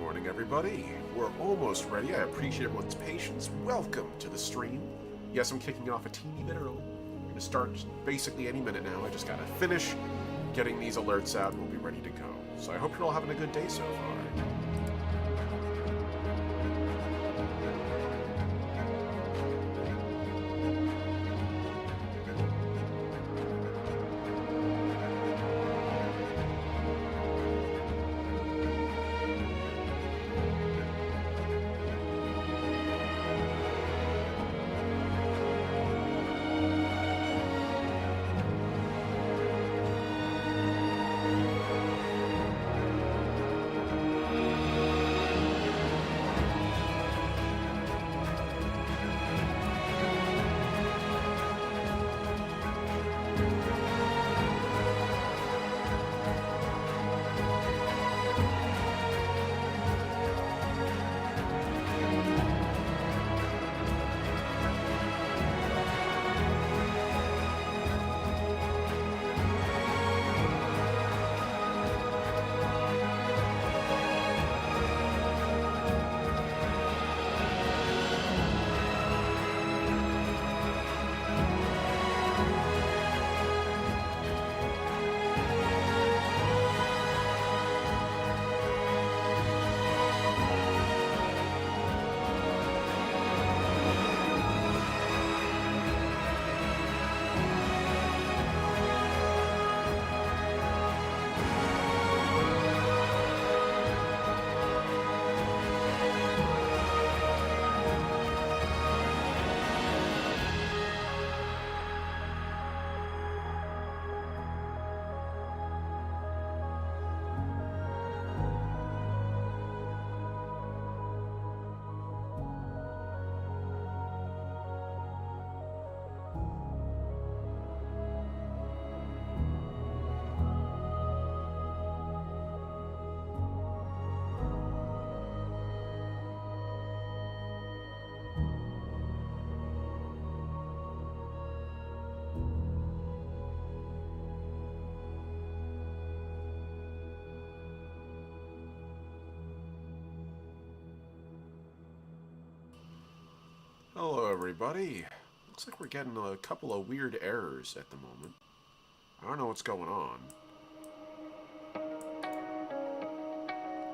morning, everybody. We're almost ready. I appreciate everyone's patience. Welcome to the stream. Yes, I'm kicking off a teeny bit early. We're going to start basically any minute now. I just got to finish getting these alerts out and we'll be ready to go. So I hope you're all having a good day so far. Hello, everybody. Looks like we're getting a couple of weird errors at the moment. I don't know what's going on.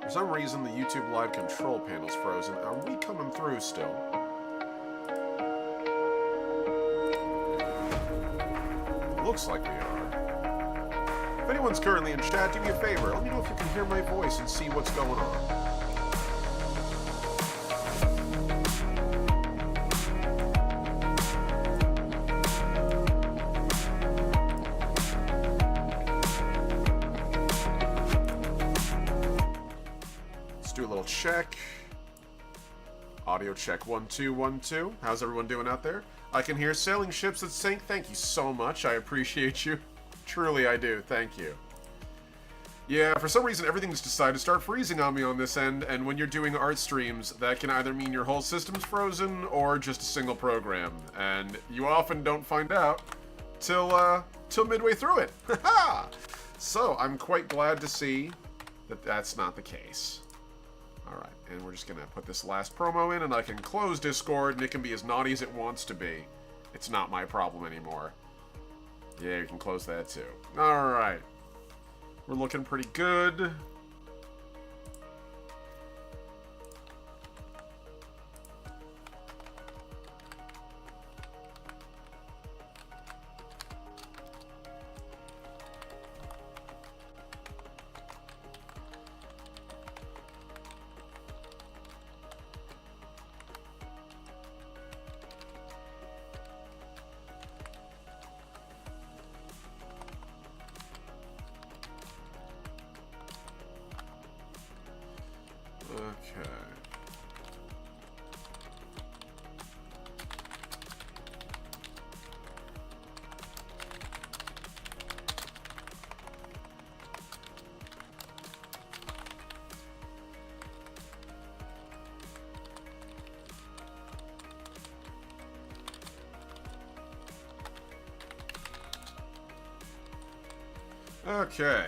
For some reason, the YouTube Live control panel's frozen. Are we coming through still? Looks like we are. If anyone's currently in chat, do me a favor. Let me know if you can hear my voice and see what's going on. Check. Audio check 1 2 1 2. How's everyone doing out there? I can hear sailing ships that sink. Thank you so much. I appreciate you. Truly, I do. Thank you. Yeah, for some reason, everything's decided to start freezing on me on this end, and when you're doing art streams, that can either mean your whole system's frozen or just a single program, and you often don't find out till midway through it. Haha! So, I'm quite glad to see that that's not the case. Alright, and we're just gonna put this last promo in, and I can close Discord, and it can be as naughty as it wants to be. It's not my problem anymore. Yeah, you can close that too. Alright. We're looking pretty good. Okay.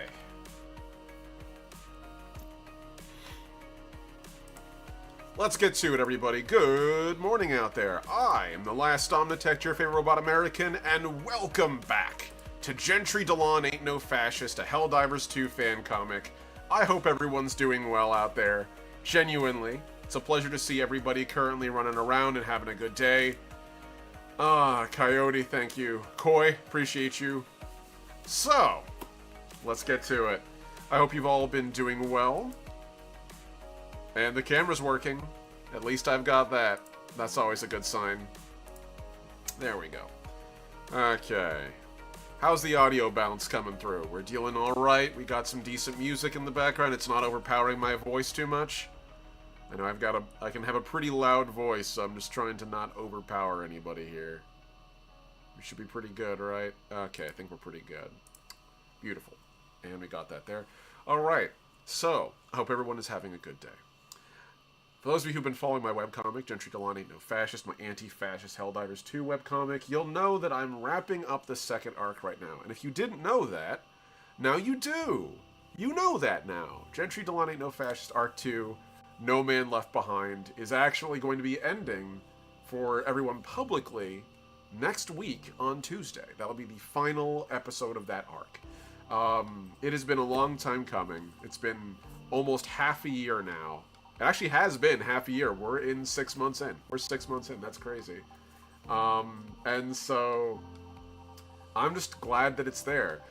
Let's get to it, everybody. Good morning out there. I am the last Omnitech, your favorite robot American, and welcome back to Gentry Dolan Ain't No Fascist, a Helldivers 2 fan comic. I hope everyone's doing well out there. Genuinely. It's a pleasure to see everybody currently running around and having a good day. Coyote, thank you. Koi, appreciate you. So, let's get to it. I hope you've all been doing well. And the camera's working. At least I've got that. That's always a good sign. There we go. Okay. How's the audio balance coming through? We're dealing alright. We got some decent music in the background. It's not overpowering my voice too much. I know I can have a pretty loud voice, so I'm just trying to not overpower anybody here. We should be pretty good, right? Okay, I think we're pretty good. Beautiful. And we got that there. Alright. So, I hope everyone is having a good day. For those of you who've been following my webcomic, Gentry Dolan Ain't No Fascist, my Anti-Fascist Helldivers 2 webcomic, you'll know that I'm wrapping up the second arc right now. And if you didn't know that, now you do. You know that now. Gentry Dolan Ain't No Fascist Arc 2, No Man Left Behind, is actually going to be ending for everyone publicly next week on Tuesday. That'll be the final episode of that arc. It has been a long time coming. It's been almost half a year now. It actually has been half a year. We're in 6 months in. We're 6 months in. That's crazy. And so I'm just glad that it's there.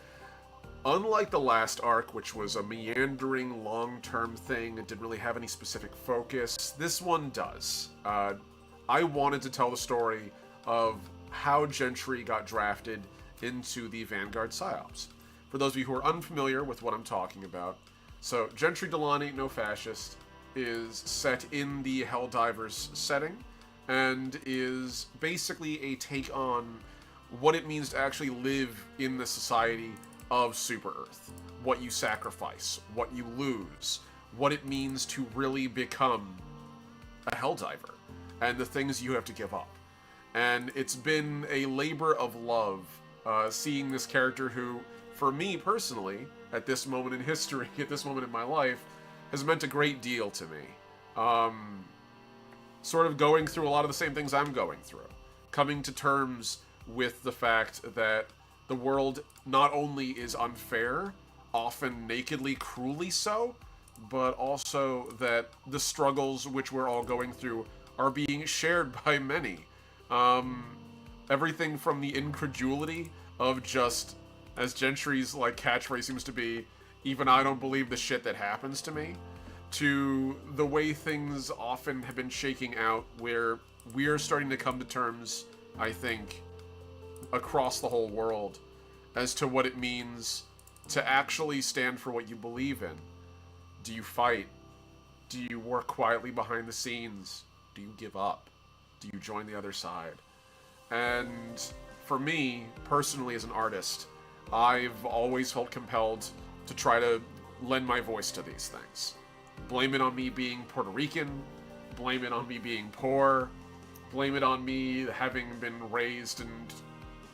Unlike the last arc, which was a meandering long-term thing and didn't really have any specific focus, this one does. I wanted to tell the story of how Gentry got drafted into the Vanguard PsyOps. For those of you who are unfamiliar with what I'm talking about, so Gentry Dolan Ain't No Fascist is set in the Helldivers setting and is basically a take on what it means to actually live in the society of Super Earth. What you sacrifice, what you lose, what it means to really become a Helldiver, and the things you have to give up. And it's been a labor of love seeing this character who, for me personally, at this moment in history, at this moment in my life, has meant a great deal to me. Sort of going through a lot of the same things I'm going through. Coming to terms with the fact that the world not only is unfair, often nakedly, cruelly so, but also that the struggles which we're all going through are being shared by many. Everything from the incredulity of just, as Gentry's like catchphrase seems to be, even I don't believe the shit that happens to me, to the way things often have been shaking out, where we're starting to come to terms, I think, across the whole world, as to what it means to actually stand for what you believe in. Do you fight? Do you work quietly behind the scenes? Do you give up? Do you join the other side? And for me, personally as an artist, I've always felt compelled to try to lend my voice to these things. Blame it on me being Puerto Rican, blame it on me being poor, blame it on me having been raised and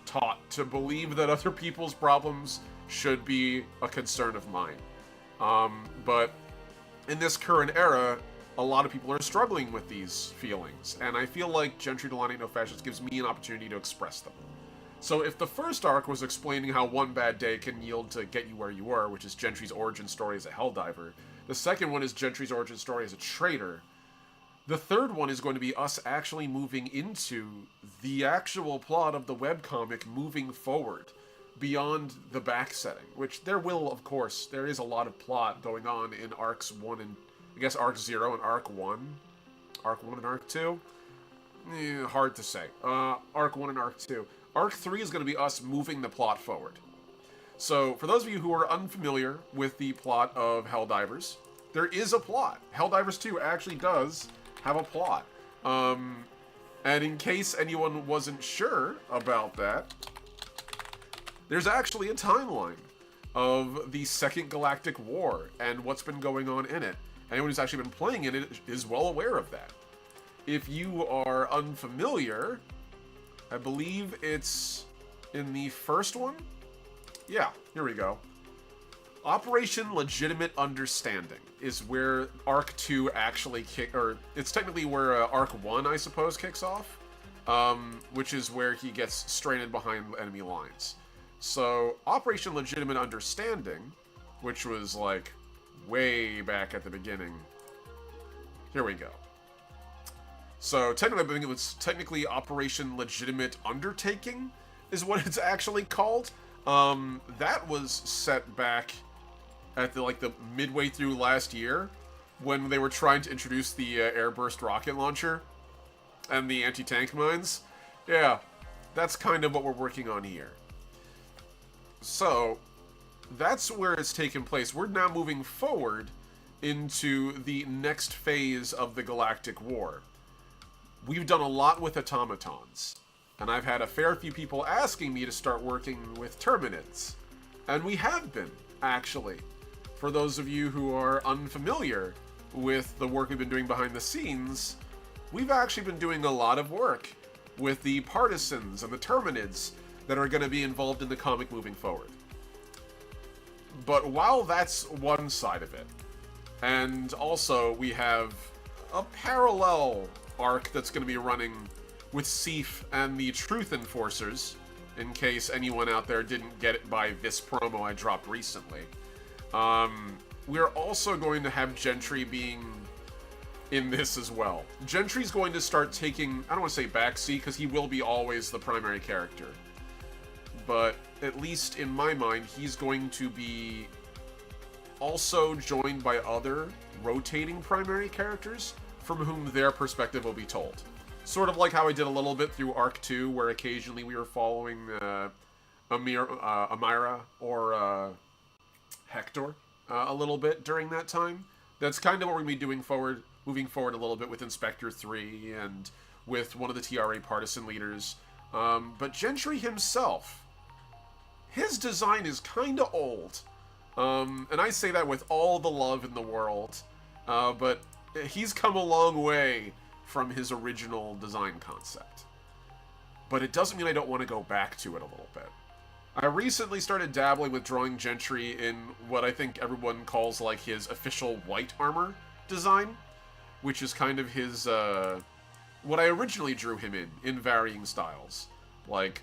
taught to believe that other people's problems should be a concern of mine. But in this current era, a lot of people are struggling with these feelings, and I feel like Gentry Dolan Ain't No Fascist gives me an opportunity to express them. So if the first arc was explaining how one bad day can yield to get you where you were, which is Gentry's origin story as a Helldiver, the second one is Gentry's origin story as a traitor, the third one is going to be us actually moving into the actual plot of the webcomic moving forward, beyond the back setting, which there will, of course, there is a lot of plot going on in arcs 1 and, I guess, arc 0 and arc 1. Arc 1 and arc 2? Hard to say. Arc 1 and arc 2. Arc 3 is going to be us moving the plot forward. So, for those of you who are unfamiliar with the plot of Helldivers, there is a plot. Helldivers 2 actually does have a plot. And in case anyone wasn't sure about that, there's actually a timeline of the Second Galactic War and what's been going on in it. Anyone who's actually been playing in it is well aware of that. If you are unfamiliar, I believe it's in the first one? Yeah, here we go. Operation Legitimate Understanding is where Arc 2 actually it's technically where Arc 1, I suppose, kicks off, which is where he gets stranded behind enemy lines. So, Operation Legitimate Understanding, which was, like, way back at the beginning. Here we go. So, technically, I think it was technically Operation Legitimate Undertaking, is what it's actually called. That was set back at the midway through last year, when they were trying to introduce the airburst rocket launcher and the anti-tank mines. Yeah, that's kind of what we're working on here. So, that's where it's taken place. We're now moving forward into the next phase of the Galactic War. We've done a lot with automatons, and I've had a fair few people asking me to start working with Terminids. And we have been, actually. For those of you who are unfamiliar with the work we've been doing behind the scenes, we've actually been doing a lot of work with the Partisans and the Terminids that are going to be involved in the comic moving forward. But while that's one side of it, and also we have a parallel arc that's going to be running with Seif and the Truth Enforcers, in case anyone out there didn't get it by this promo I dropped recently. We're also going to have Gentry being in this as well. Gentry's going to start taking, I don't want to say backseat, because he will be always the primary character. But at least in my mind, he's going to be also joined by other rotating primary characters from whom their perspective will be told. Sort of like how I did a little bit through Arc 2, where occasionally we were following Amira or Hector a little bit during that time. That's kind of what we're going to be doing moving forward a little bit with Inspector 3 and with one of the TRA partisan leaders. But Gentry himself, his design is kind of old. And I say that with all the love in the world. But he's come a long way from his original design concept. But it doesn't mean I don't want to go back to it a little bit. I recently started dabbling with drawing Gentry in what I think everyone calls like his official white armor design, which is kind of his, what I originally drew him in varying styles. Like,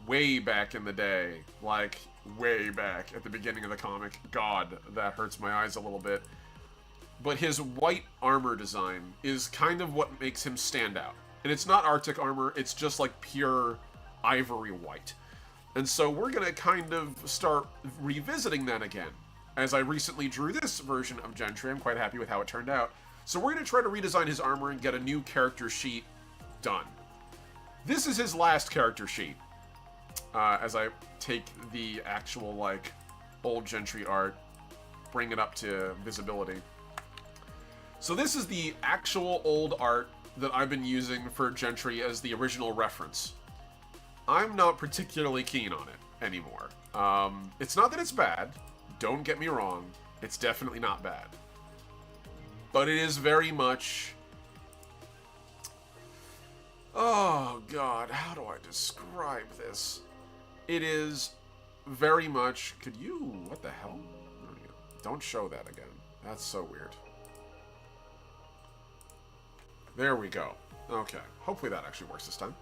way back in the day, like, way back at the beginning of the comic. God, that hurts my eyes a little bit. But his white armor design is kind of what makes him stand out. And it's not Arctic armor, it's just like pure ivory white. And so we're going to kind of start revisiting that again. As I recently drew this version of Gentry, I'm quite happy with how it turned out. So we're going to try to redesign his armor and get a new character sheet done. This is his last character sheet. As I take the actual, like, old Gentry art, bring it up to visibility. So this is the actual old art that I've been using for Gentry as the original reference. I'm not particularly keen on it anymore. It's not that it's bad. Don't get me wrong. It's definitely not bad. But it is very much... Oh, God. How do I describe this? It is very much... Could you... What the hell? Don't show that again. That's so weird. There we go. Okay. Hopefully that actually works this time.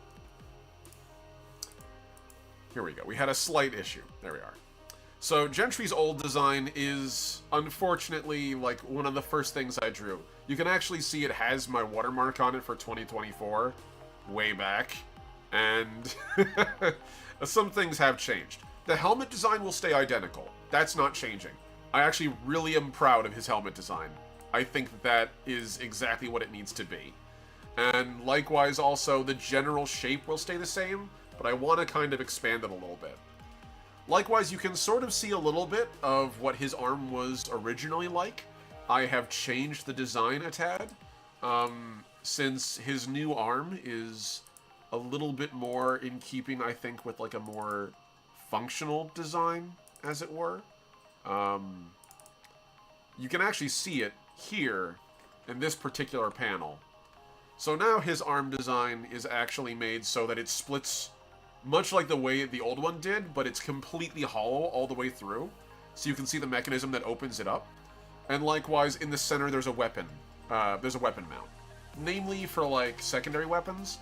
Here we go. We had a slight issue. There we are. So, Gentry's old design is, unfortunately, like, one of the first things I drew. You can actually see it has my watermark on it for 2024, way back, and some things have changed. The helmet design will stay identical. That's not changing. I actually really am proud of his helmet design. I think that is exactly what it needs to be. And likewise, also, the general shape will stay the same, but I want to kind of expand it a little bit. Likewise, you can sort of see a little bit of what his arm was originally like. I have changed the design a tad, since his new arm is a little bit more in keeping, I think, with like a more functional design, as it were. You can actually see it here in this particular panel. So now his arm design is actually made so that it splits much like the way the old one did, but it's completely hollow all the way through. so you can see the mechanism that opens it up. And likewise, in the center, there's a weapon. There's a weapon mount. Namely, for, like, secondary weapons.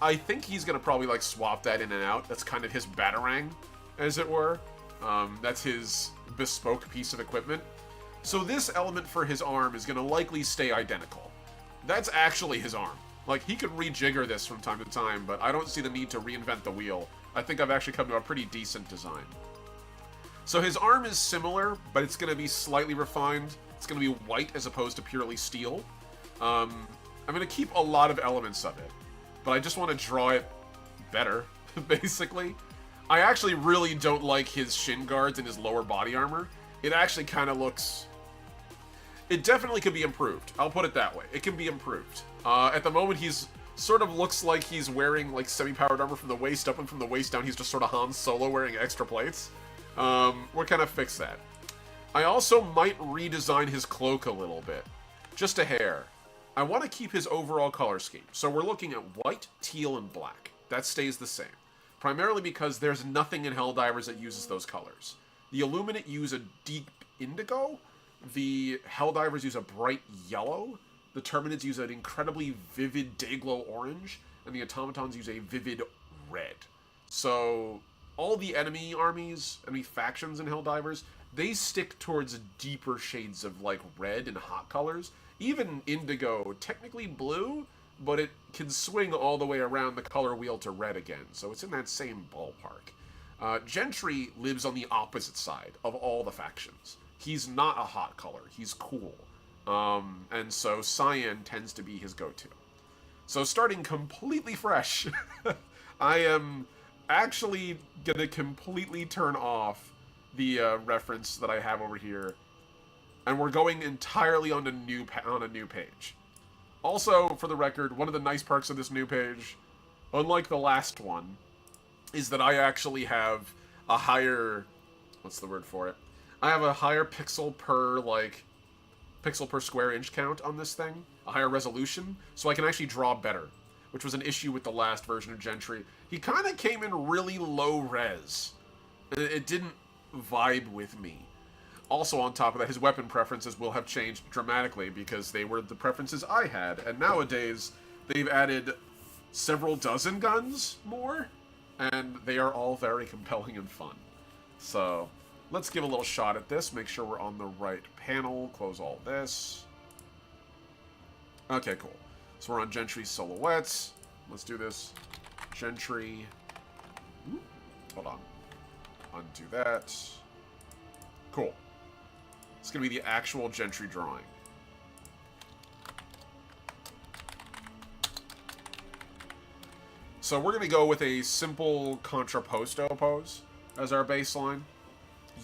I think he's gonna probably, like, swap that in and out. That's kind of his batarang, as it were. That's his bespoke piece of equipment. So this element for his arm is gonna likely stay identical. That's actually his arm. Like, he could rejigger this from time to time, but I don't see the need to reinvent the wheel. I think I've actually come to a pretty decent design. So his arm is similar, but it's going to be slightly refined. It's going to be white as opposed to purely steel. I'm going to keep a lot of elements of it, but I just want to draw it better, basically. I actually really don't like his shin guards and his lower body armor. It actually kind of looks... It definitely could be improved. I'll put it that way. It can be improved. At the moment, he's sort of looks like he's wearing like semi-powered armor from the waist up, and from the waist down, he's just sort of Han Solo wearing extra plates. We're kind of fix that. I also might redesign his cloak a little bit. Just a hair. I want to keep his overall color scheme. So we're looking at white, teal, and black. That stays the same. Primarily because there's nothing in Helldivers that uses those colors. The Illuminate use a deep indigo. The Helldivers use a bright yellow. The Terminids use an incredibly vivid Dayglow orange. And the Automatons use a vivid red. So all the enemy armies, enemy factions in Helldivers, they stick towards deeper shades of like red and hot colors. Even indigo, technically blue, but it can swing all the way around the color wheel to red again. So it's in that same ballpark. Gentry lives on the opposite side of all the factions. He's not a hot color. He's cool. And so cyan tends to be his go-to. So starting completely fresh, I am actually gonna completely turn off the reference that I have over here, and we're going entirely on a new page. Also, for the record, one of the nice perks of this new page, unlike the last one, is that I actually have a higher, what's the word for it? I have a higher pixel per square inch count on this thing, a higher resolution, so I can actually draw better, which was an issue with the last version of Gentry. He kind of came in really low res. It didn't vibe with me. Also, on top of that, his weapon preferences will have changed dramatically because they were the preferences I had, and nowadays they've added several dozen guns more, and they are all very compelling and fun. So let's give a little shot at this, make sure we're on the right panel, close all this. Okay, cool. So we're on Gentry's silhouettes. Let's do this. Gentry. Hold on. Undo that. Cool. It's going to be the actual Gentry drawing. So we're going to go with a simple contrapposto pose as our baseline.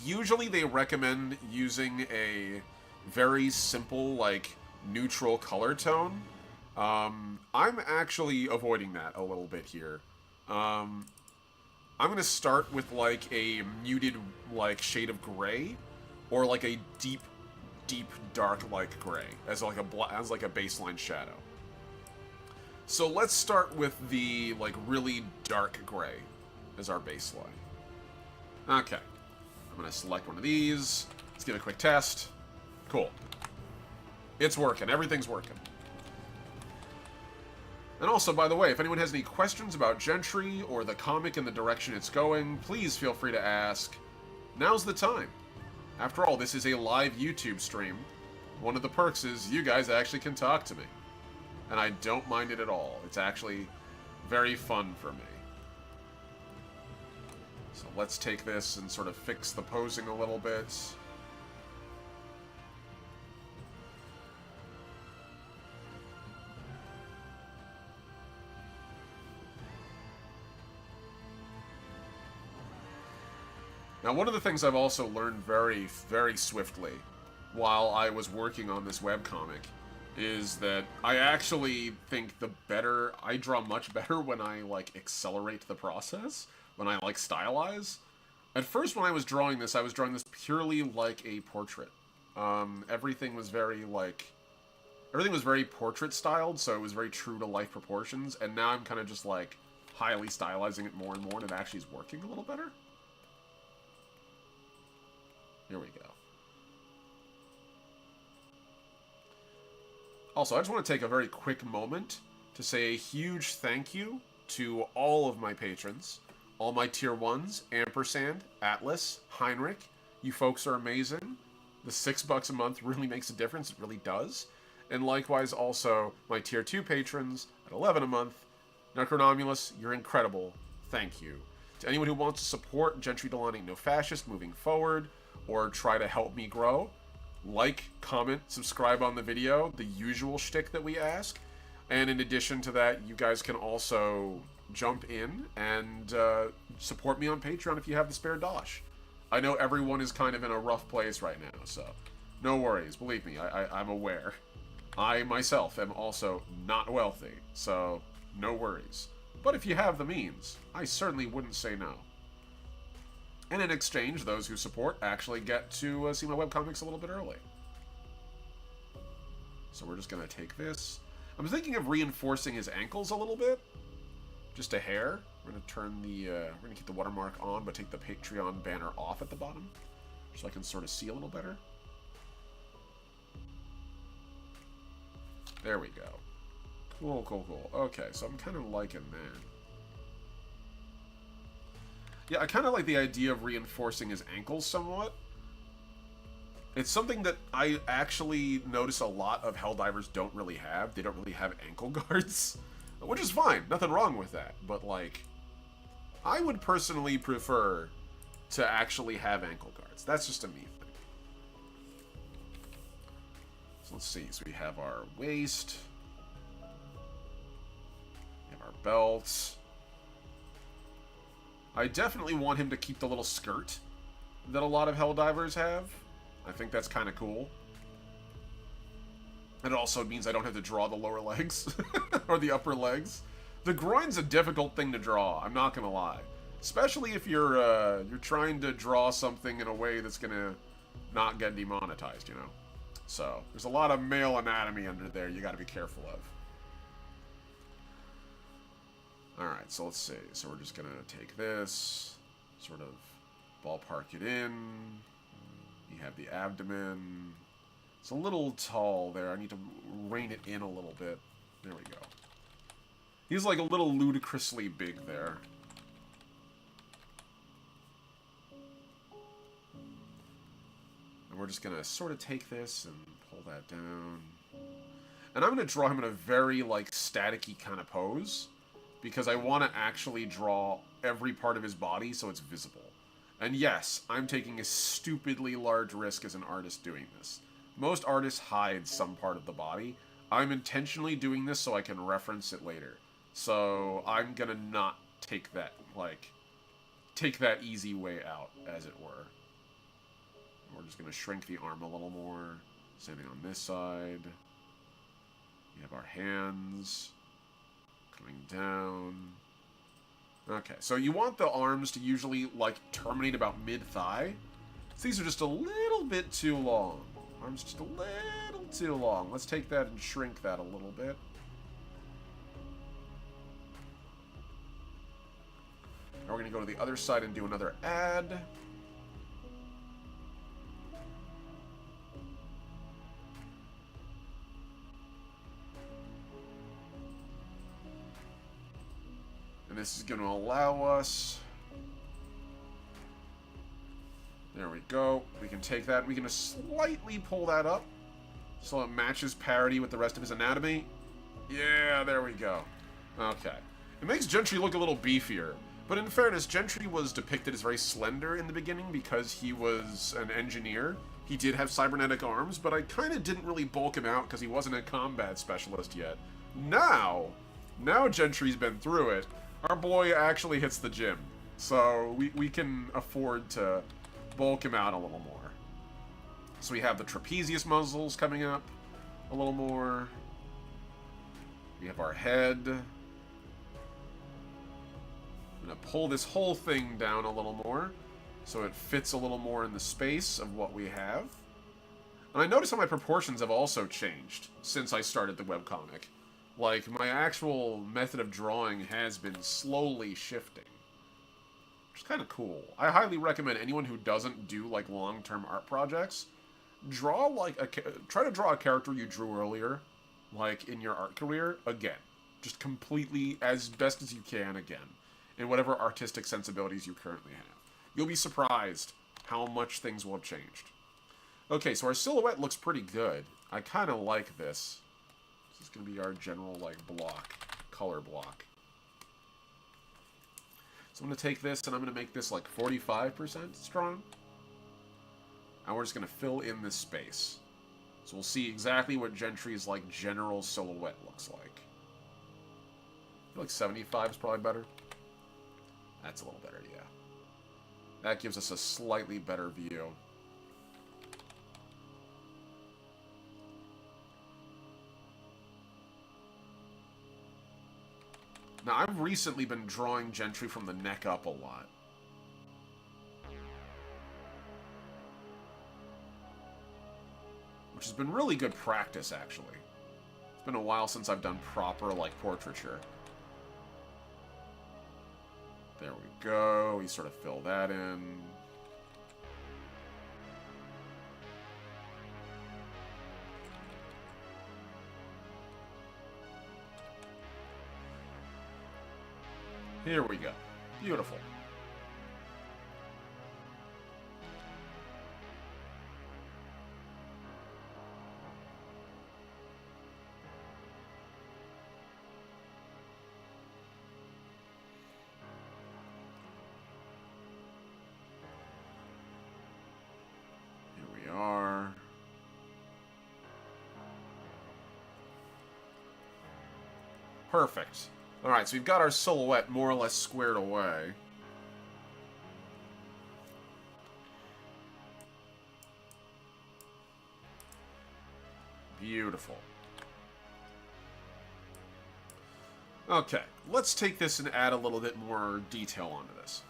Usually they recommend using a very simple, like, neutral color tone. I'm actually avoiding that a little bit here. I'm going to start with, like, a muted, like, shade of gray, or, like, a deep, deep, dark, like, gray, as, like, a baseline shadow. So let's start with the, like, really dark gray as our baseline. Okay. I'm going to select one of these. Let's give it a quick test. Cool. It's working. Everything's working. And also, by the way, if anyone has any questions about Gentry or the comic and the direction it's going, please feel free to ask. Now's the time. After all, this is a live YouTube stream. One of the perks is you guys actually can talk to me. And I don't mind it at all. It's actually very fun for me. So let's take this and sort of fix the posing a little bit. Now, one of the things I've also learned very, very swiftly while I was working on this webcomic is that I actually think I draw much better when I, like, accelerate the process, when I, like, stylize. At first, when I was drawing this purely like a portrait. Everything was very portrait styled, so it was very true to life proportions, and now I'm kind of just, like, highly stylizing it more and more, and it actually is working a little better. Here we go. Also, I just want to take a very quick moment to say a huge thank you to all of my patrons, all my tier 1s, Ampersand, Atlas, Heinrich. You folks are amazing. The $6 a month really makes a difference. It really does. And likewise, also, my tier 2 patrons at 11 a month. Necronomulus, you're incredible. Thank you. To anyone who wants to support Gentry Dolan Ain't No Fascist moving forward, or try to help me grow, like, comment, subscribe on the video, the usual shtick that we ask. And in addition to that, you guys can also jump in and support me on Patreon if you have the spare dosh. I know everyone is kind of in a rough place right now, so no worries. Believe me, I'm aware. I myself am also not wealthy, so no worries. But if you have the means, I certainly wouldn't say no. And in exchange, those who support actually get to see my webcomics a little bit early. So we're just going to take this. I'm thinking of reinforcing his ankles a little bit. Just a hair. We're going to turn the, we're going to keep the watermark on, but take the Patreon banner off at the bottom. So I can sort of see a little better. There we go. Cool, cool, cool. Okay, so I'm kind of liking that. Yeah, I kind of like the idea of reinforcing his ankles somewhat. It's something that I actually notice a lot of Helldivers don't really have. They don't really have ankle guards, which is fine. Nothing wrong with that. But, like, I would personally prefer to actually have ankle guards. That's just a me thing. So let's see. So we have our waist. We have our belts. I definitely want him to keep the little skirt that a lot of Helldivers have. I think that's kind of cool. And it also means I don't have to draw the lower legs or the upper legs. The groin's a difficult thing to draw, I'm not gonna lie. Especially if you're trying to draw something in a way that's gonna not get demonetized, you know? So, there's a lot of male anatomy under there you gotta be careful of. Alright, so let's see. So we're just gonna take this, sort of ballpark it in. You have the abdomen. It's a little tall there. I need to rein it in a little bit. There we go. He's like a little ludicrously big there. And we're just gonna sort of take this and pull that down. And I'm gonna draw him in a very, like, staticky kind of pose, because I want to actually draw every part of his body so it's visible. And yes, I'm taking a stupidly large risk as an artist doing this. Most artists hide some part of the body. I'm intentionally doing this so I can reference it later. So I'm gonna not take that, like, take that easy way out, as it were. We're just gonna shrink the arm a little more. Same thing on this side. We have our hands coming down. Okay, so you want the arms to usually, like, terminate about mid-thigh. So these are just a little bit too long. Arms just a little too long. Let's take that and shrink that a little bit. Now we're going to go to the other side and do another add. And this is going to allow us... There we go. We can take that. We can slightly pull that up so it matches parity with the rest of his anatomy. Yeah, there we go. Okay. It makes Gentry look a little beefier. But in fairness, Gentry was depicted as very slender in the beginning because he was an engineer. He did have cybernetic arms, but I kind of didn't really bulk him out because he wasn't a combat specialist yet. Now Gentry's been through it, our boy actually hits the gym. So we can afford to bulk him out a little more. So we have the trapezius muscles coming up a little more. We have our head. I'm going to pull this whole thing down a little more so it fits a little more in the space of what we have. And I notice how my proportions have also changed since I started the webcomic. Like, my actual method of drawing has been slowly shifting. which is kind of cool. I highly recommend anyone who doesn't do, like, long-term art projects, draw, like, try to draw a character you drew earlier, like, in your art career, again. Just completely, as best as you can, again, in whatever artistic sensibilities you currently have. You'll be surprised how much things will have changed. Okay, so our silhouette looks pretty good. I kind of like this. This is going to be our general, like, block, color block. So I'm going to take this and I'm going to make this, like, 45% strong. And we're just going to fill in this space. So we'll see exactly what Gentry's, like, general silhouette looks like. I feel like 75 is probably better. That's a little better, yeah. That gives us a slightly better view. Now, I've recently been drawing Gentry from the neck up a lot. Which has been really good practice, actually. It's been a while since I've done proper, like, portraiture. There we go. We sort of fill that in. Here we go. Beautiful. Perfect. Alright, so we've got our silhouette more or less squared away. Beautiful. Okay, let's take this and add a little bit more detail onto this.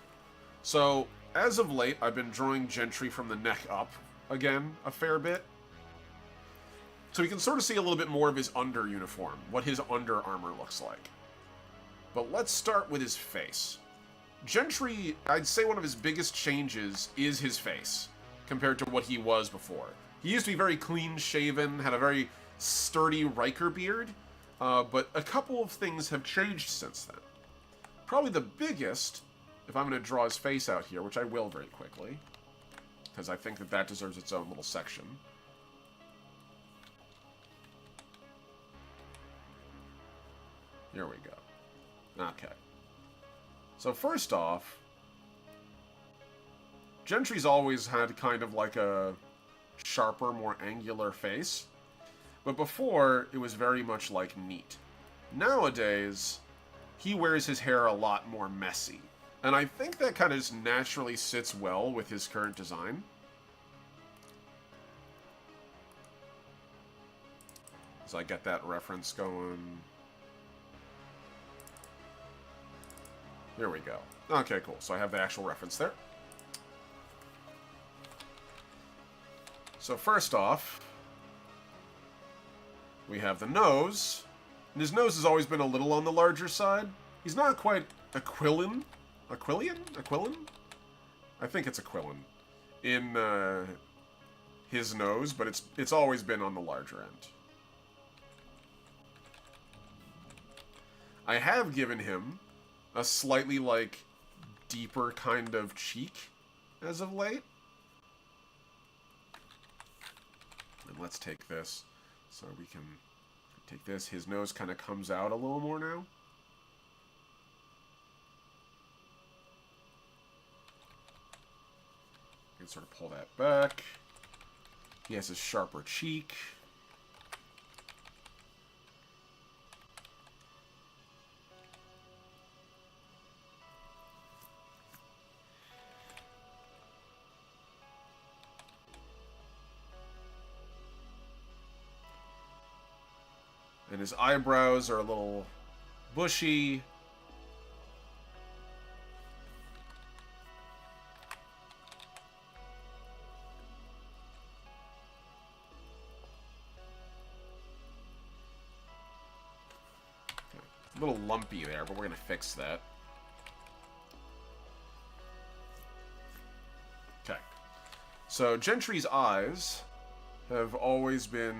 So, as of late, I've been drawing Gentry from the neck up, again, a fair bit. So we can sort of see a little bit more of his under uniform, what his under armor looks like. But let's start with his face. Gentry, I'd say one of his biggest changes is his face, compared to what he was before. He used to be very clean-shaven, had a very sturdy Riker beard, but a couple of things have changed since then. Probably the biggest, if I'm going to draw his face out here, which I will very quickly, because I think that that deserves its own little section. Here we go. Okay. So first off, Gentry's always had kind of like a sharper, more angular face. But before, it was very much like neat. Nowadays, he wears his hair a lot more messy. And I think that kind of just naturally sits well with his current design. So I get that reference going. There we go. Okay, cool. So I have the actual reference there. So first off, we have the nose. And his nose has always been a little on the larger side. He's not quite Aquilin. Aquilian? Aquilin? I think it's Aquilin. In his nose, but it's always been on the larger end. I have given him a slightly, like, deeper kind of cheek as of late. And let's take this. So we can take this. His nose kind of comes out a little more now. You can sort of pull that back. He has a sharper cheek. And his eyebrows are a little bushy. A little lumpy there, but we're going to fix that. So Gentry's eyes have always been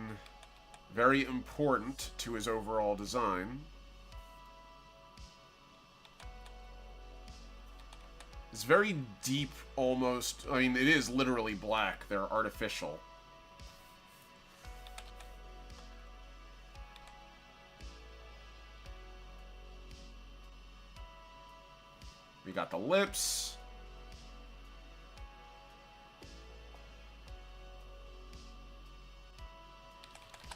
very important to his overall design. It's very deep, almost. I mean, it is literally black. They're artificial. We got the lips.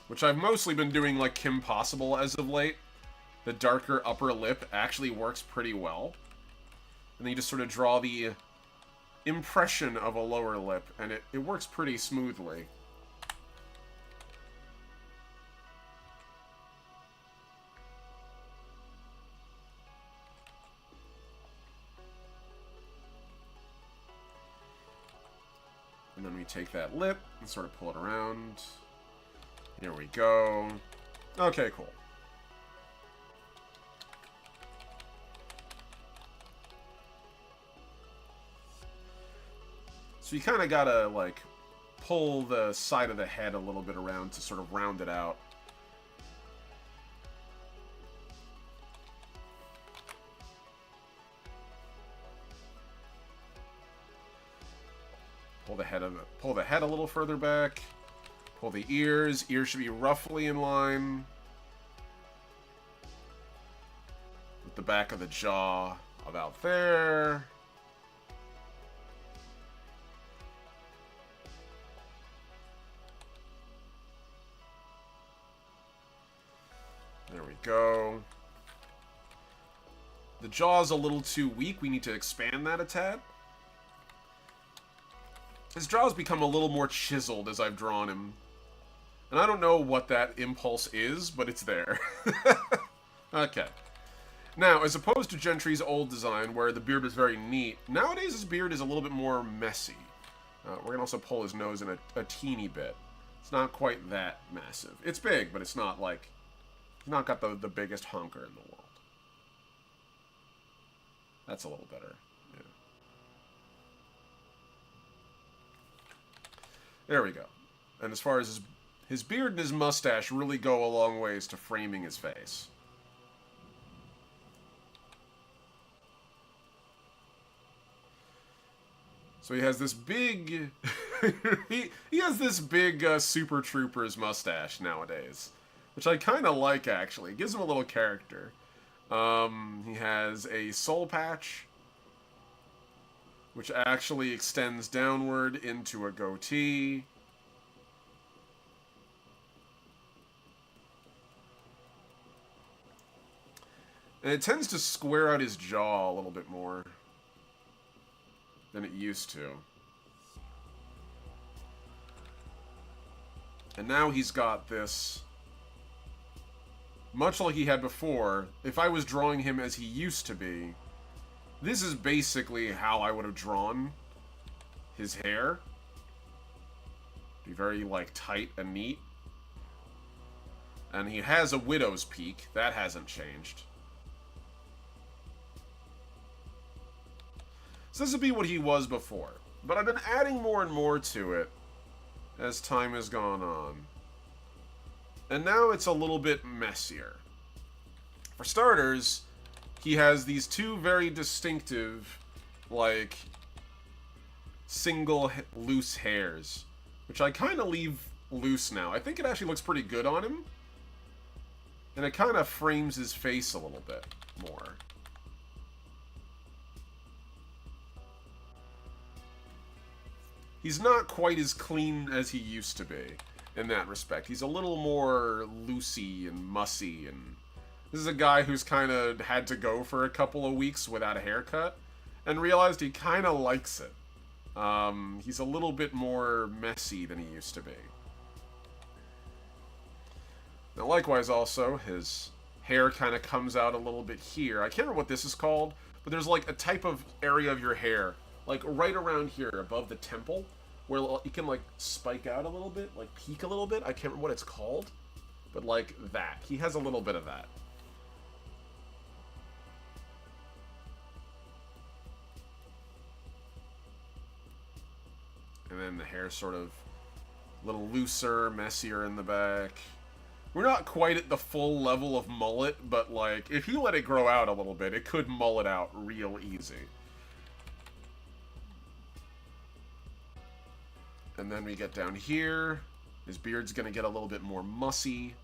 Which I've mostly been doing like Kim Possible as of late. The darker upper lip actually works pretty well. And then you just sort of draw the impression of a lower lip, and it works pretty smoothly. And then we take that lip and sort of pull it around. Here we go. Okay, cool. So you kind of gotta, like, pull the side of the head a little bit around to sort of round it out. Pull the head a little further back. Pull the ears. Ears should be roughly in line with the back of the jaw about there. There we go. The jaw's a little too weak. We need to expand that a tad. His jaw's become a little more chiseled as I've drawn him. And I don't know what that impulse is, but it's there. Okay. Now, as opposed to Gentry's old design, where the beard was very neat, nowadays his beard is a little bit more messy. We're going to also pull his nose in a teeny bit. It's not quite that massive. It's big, but it's not like... He's not got the biggest honker in the world. That's a little better. Yeah. There we go. And as far as his beard and his mustache really go a long ways to framing his face. So he has this big... he has this big Super Troopers mustache nowadays. Which I kind of like, actually. It gives him a little character. He has a soul patch, which actually extends downward into a goatee. And it tends to square out his jaw a little bit more than it used to. And now he's got this... Much like he had before, if I was drawing him as he used to be, this is basically how I would have drawn his hair. Be very, like, tight and neat. And he has a widow's peak. That hasn't changed. So this would be what he was before. But I've been adding more and more to it as time has gone on. And now it's a little bit messier. For starters, he has these two very distinctive, like, single loose hairs, which I kind of leave loose now. I think it actually looks pretty good on him. And it kind of frames his face a little bit more. He's not quite as clean as he used to be. In that respect. He's a little more loosey and mussy, and this is a guy who's kind of had to go for a couple of weeks without a haircut, and realized he kind of likes it. He's a little bit more messy than he used to be. Now, likewise also, his hair kind of comes out a little bit here. I can't remember what this is called, but there's like a type of area of your hair, like right around here, above the temple, where you can, like, spike out a little bit, like, peak a little bit. I can't remember what it's called, but, like, that. He has a little bit of that. And then the hair's sort of a little looser, messier in the back. We're not quite at the full level of mullet, but, like, if you let it grow out a little bit, it could mullet out real easy. And then we get down here. His beard's gonna get a little bit more mussy.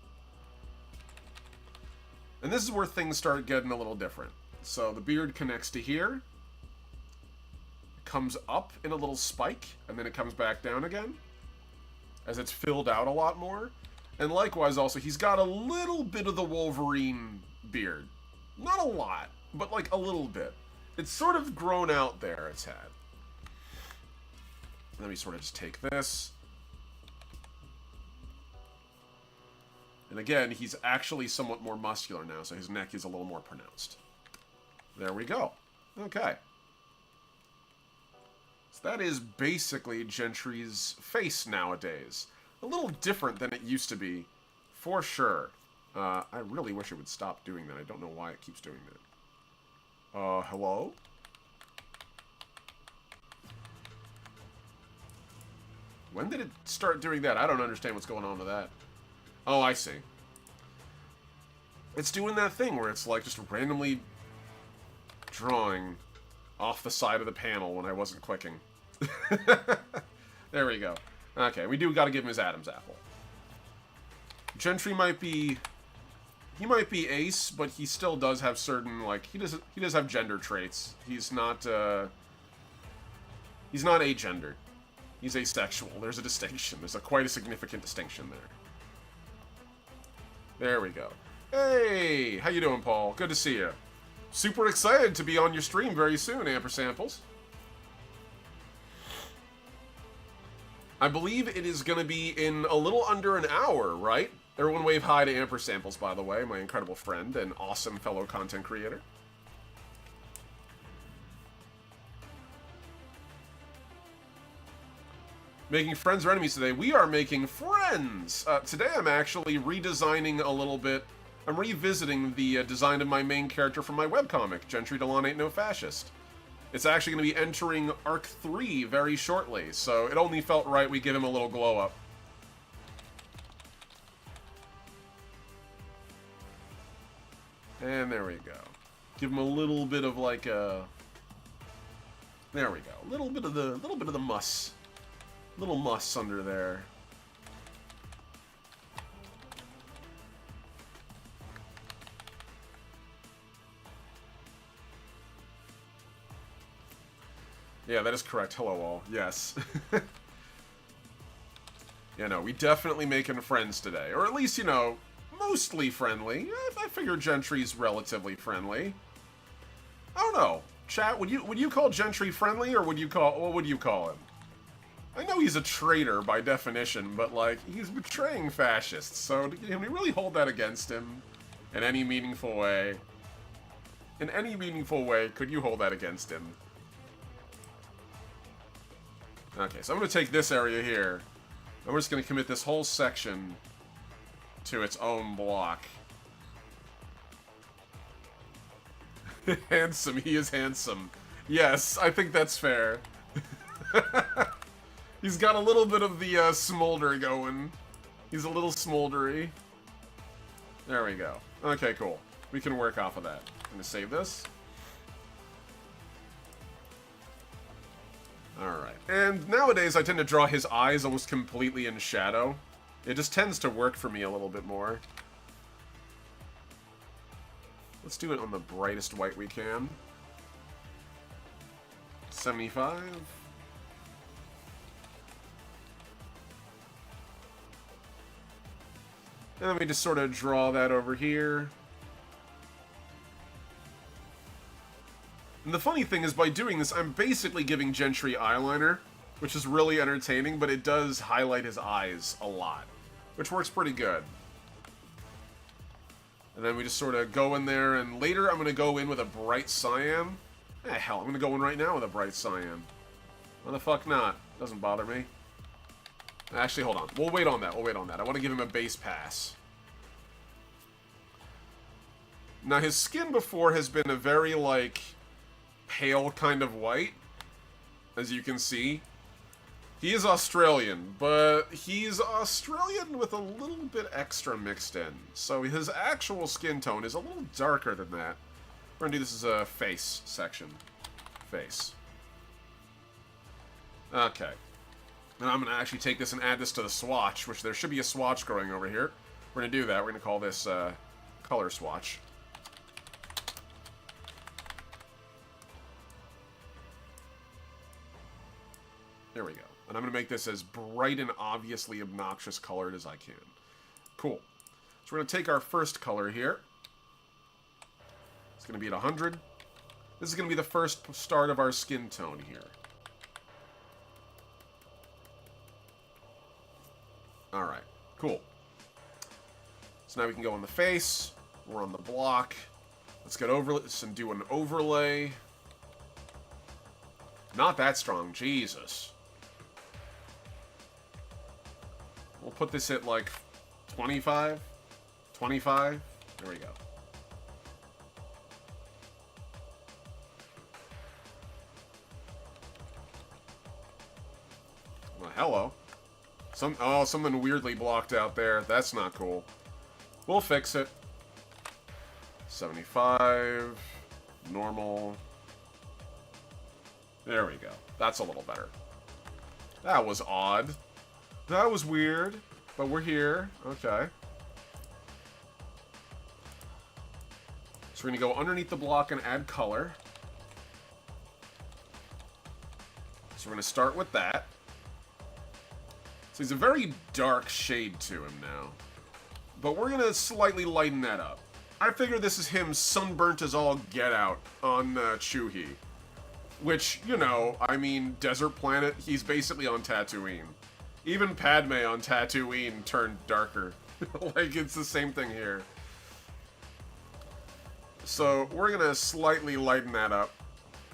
And this is where things start getting a little different. So the beard connects to here. Comes up in a little spike, and then it comes back down again. As it's filled out a lot more. And likewise also, he's got a little bit of the Wolverine beard. Not a lot, but like a little bit. It's sort of grown out there, it's had. Then we sort of just take this. And again, he's actually somewhat more muscular now, so his neck is a little more pronounced. There we go. Okay. So that is basically Gentry's face nowadays. A little different than it used to be, for sure. I really wish it would stop doing that. I don't know why it keeps doing that. Hello? When did it start doing that? I don't understand what's going on with that. Oh, I see. It's doing that thing where it's like just randomly drawing off the side of the panel when I wasn't clicking. There we go. Okay, we do got to give him his Adam's apple. Gentry might be... He might be ace, but he still does have certain, like... He does have gender traits. He's not agendered. He's asexual. There's a distinction. There's quite a significant distinction there. There we go. Hey! How you doing, Paul? Good to see you. Super excited to be on your stream very soon, Ampersamples. I believe it is going to be in a little under an hour, right? Everyone wave hi to Ampersamples, by the way, my incredible friend and awesome fellow content creator. Making friends or enemies today? We are making friends! Today I'm actually redesigning a little bit. I'm revisiting the design of my main character from my webcomic, Gentry Dolan Ain't No Fascist. It's actually going to be entering Arc 3 very shortly, so it only felt right we give him a little glow up. And there we go. Give him a little bit of like a... There we go. A little bit of the muss. Little muss under there. Yeah, that is correct. Hello, all. Yes. Yeah, no, we definitely making friends today. Or at least, you know, mostly friendly. I figure Gentry's relatively friendly. I don't know. Chat, would you call Gentry friendly, or would you call... What would you call him? I know he's a traitor by definition, but, like, he's betraying fascists, so can we really hold that against him in any meaningful way? In any meaningful way, could you hold that against him? Okay, so I'm going to take this area here, and we're just going to commit this whole section to its own block. Handsome, he is handsome. Yes, I think that's fair. He's got a little bit of the smolder going. He's a little smoldery. There we go. Okay, cool. We can work off of that. I'm going to save this. Alright. And nowadays I tend to draw his eyes almost completely in shadow. It just tends to work for me a little bit more. Let's do it on the brightest white we can. 75. And then we just sort of draw that over here. And the funny thing is, by doing this, I'm basically giving Gentry eyeliner, which is really entertaining, but it does highlight his eyes a lot, which works pretty good. And then we just sort of go in there, and later I'm going to go in with a bright cyan. Hell, I'm going to go in right now with a bright cyan. Why the fuck not? Doesn't bother me. Actually, hold on. We'll wait on that. We'll wait on that. I want to give him a base pass. Now, his skin before has been a very, like, pale kind of white, as you can see. He is Australian, but he's Australian with a little bit extra mixed in. So his actual skin tone is a little darker than that. We're gonna do this as a face section. Face. Okay. And I'm gonna actually take this and add this to the swatch, which there should be a swatch growing over here. We're gonna do that. We're gonna call this color swatch. There we go. And I'm going to make this as bright and obviously obnoxious colored as I can. Cool. So we're going to take our first color here. It's going to be at 100. This is going to be the first start of our skin tone here. Alright, cool. So now we can go on the face. We're on the block. Let's get over this and do an overlay. Not that strong, Jesus. We'll put this at like 25. 25. There we go. Well, hello. Something weirdly blocked out there. That's not cool. We'll fix it. 75. Normal. There we go. That's a little better. That was odd. That was weird, but we're here. Okay. So we're going to go underneath the block and add color. So we're going to start with that. So he's a very dark shade to him now. But we're going to slightly lighten that up. I figure this is him sunburnt as all get out on Chuhi. Which, you know, I mean, desert planet, he's basically on Tatooine. Even Padme on Tatooine turned darker. Like, it's the same thing here. So, we're gonna slightly lighten that up.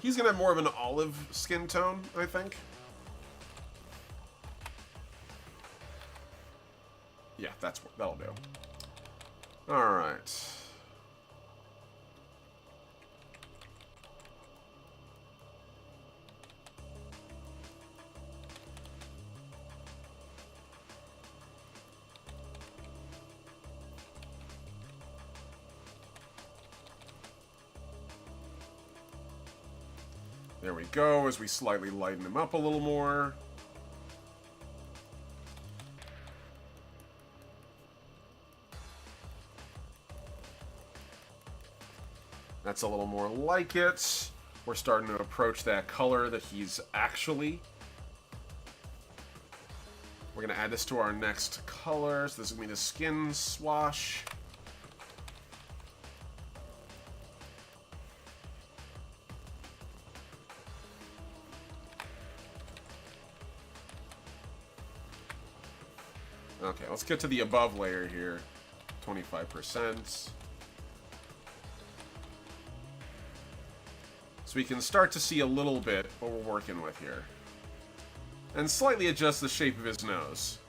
He's gonna have more of an olive skin tone, I think. Yeah, that'll do. Alright. There we go, as we slightly lighten him up a little more. That's a little more like it. We're starting to approach that color that he's actually. We're going to add this to our next color. So this is going to be the skin swash. Okay, let's get to the above layer here. 25%. So we can start to see a little bit what we're working with here. And slightly adjust the shape of his nose.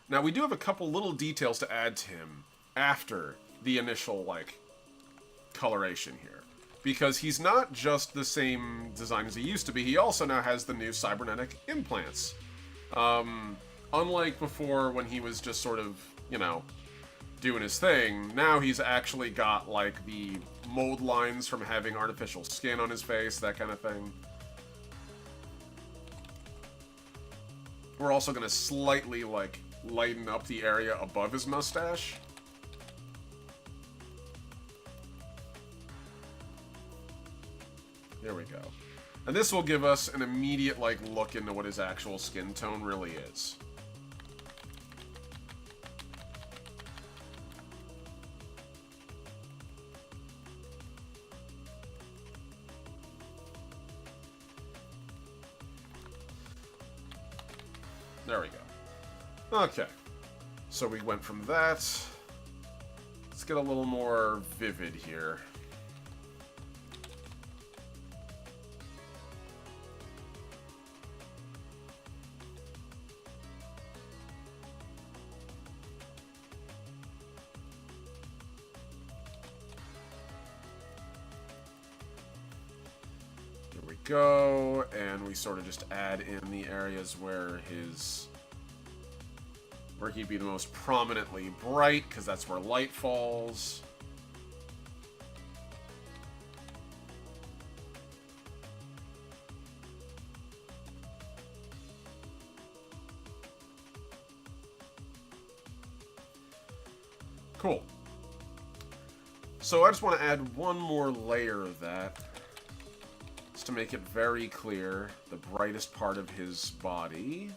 Now we do have a couple little details to add to him after the initial, like, coloration here. Because he's not just the same design as he used to be, he also now has the new cybernetic implants. Unlike before when he was just sort of, you know, doing his thing, now he's actually got, like, the mold lines from having artificial skin on his face, that kind of thing. We're also going to slightly, like, lighten up the area above his mustache. There we go. And this will give us an immediate, like, look into what his actual skin tone really is. There we go. Okay. So we went from that. Let's get a little more vivid here. go, and we sort of just add in the areas where he'd be the most prominently bright, because that's where light falls. Cool. So I just want to add one more layer of that, just to make it very clear. The brightest part of his body,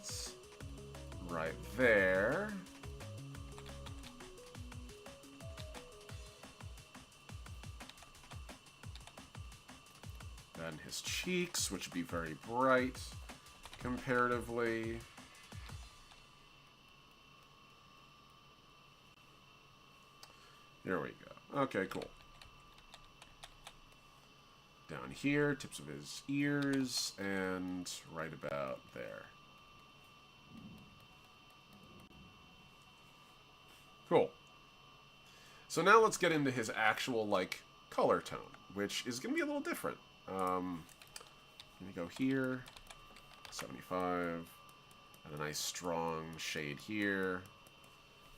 right there. Then his cheeks, which would be very bright comparatively. There we go. Okay, cool. Down here, tips of his ears, and right about there. Cool. So now let's get into his actual, like, color tone, which is going to be a little different. Let me go here, 75, and a nice strong shade here.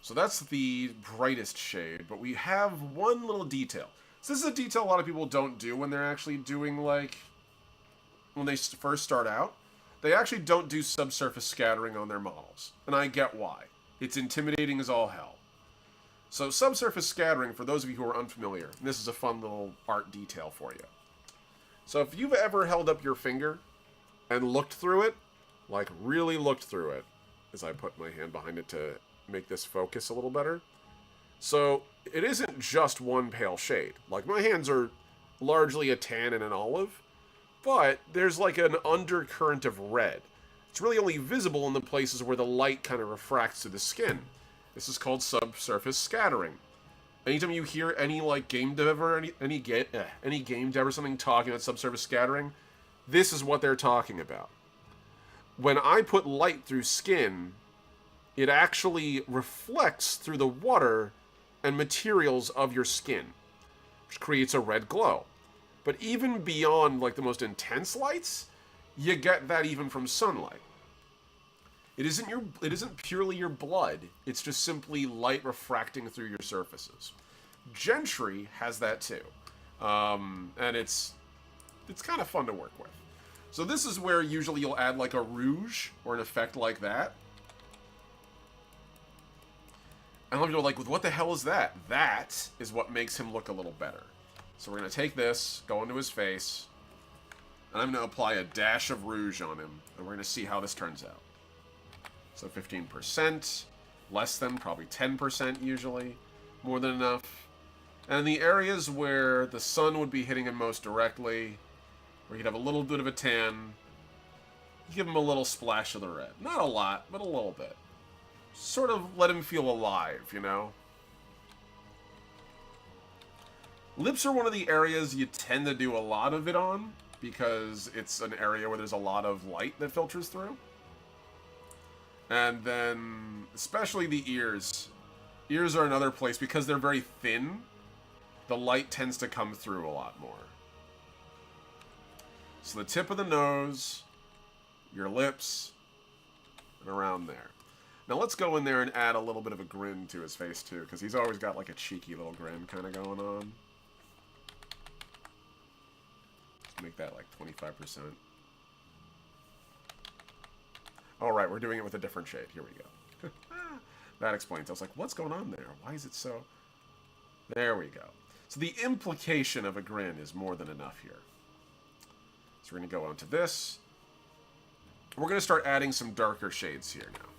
So that's the brightest shade, but we have one little detail. So this is a detail a lot of people don't do when they're actually doing, like, when they first start out. They actually don't do subsurface scattering on their models, and I get why. It's intimidating as all hell. So subsurface scattering, for those of you who are unfamiliar, and this is a fun little art detail for you. So if you've ever held up your finger and looked through it, like really looked through it, as I put my hand behind it to make this focus a little better. So it isn't just one pale shade. Like, my hands are largely a tan and an olive, but there's like an undercurrent of red. It's really only visible in the places where the light kind of refracts to the skin. This is called subsurface scattering. Anytime you hear any like game dev or any game dev or something talking about subsurface scattering, this is what they're talking about. When I put light through skin, it actually reflects through the water and materials of your skin, which creates a red glow. But even beyond like the most intense lights, you get that even from sunlight. It isn't purely your blood, it's just simply light refracting through your surfaces. Gentry has that too. And it's kind of fun to work with. So this is where usually you'll add like a rouge or an effect like that. And a lot of people are like, what the hell is that? That is what makes him look a little better. So we're going to take this, go into his face, and I'm going to apply a dash of rouge on him, and we're going to see how this turns out. So 15%, less than, probably 10% usually, more than enough. And the areas where the sun would be hitting him most directly, where he'd have a little bit of a tan, give him a little splash of the red. Not a lot, but a little bit. Sort of let him feel alive, you know? Lips are one of the areas you tend to do a lot of it on, because it's an area where there's a lot of light that filters through. And then, especially the ears. Ears are another place, because they're very thin, the light tends to come through a lot more. So the tip of the nose, your lips, and around there. Now let's go in there and add a little bit of a grin to his face too, because he's always got like a cheeky little grin kind of going on. Let's make that like 25%. Alright, we're doing it with a different shade. Here we go. That explains. I was like, what's going on there? Why is it so... There we go. So the implication of a grin is more than enough here. So we're going to go on to this. We're going to start adding some darker shades here now.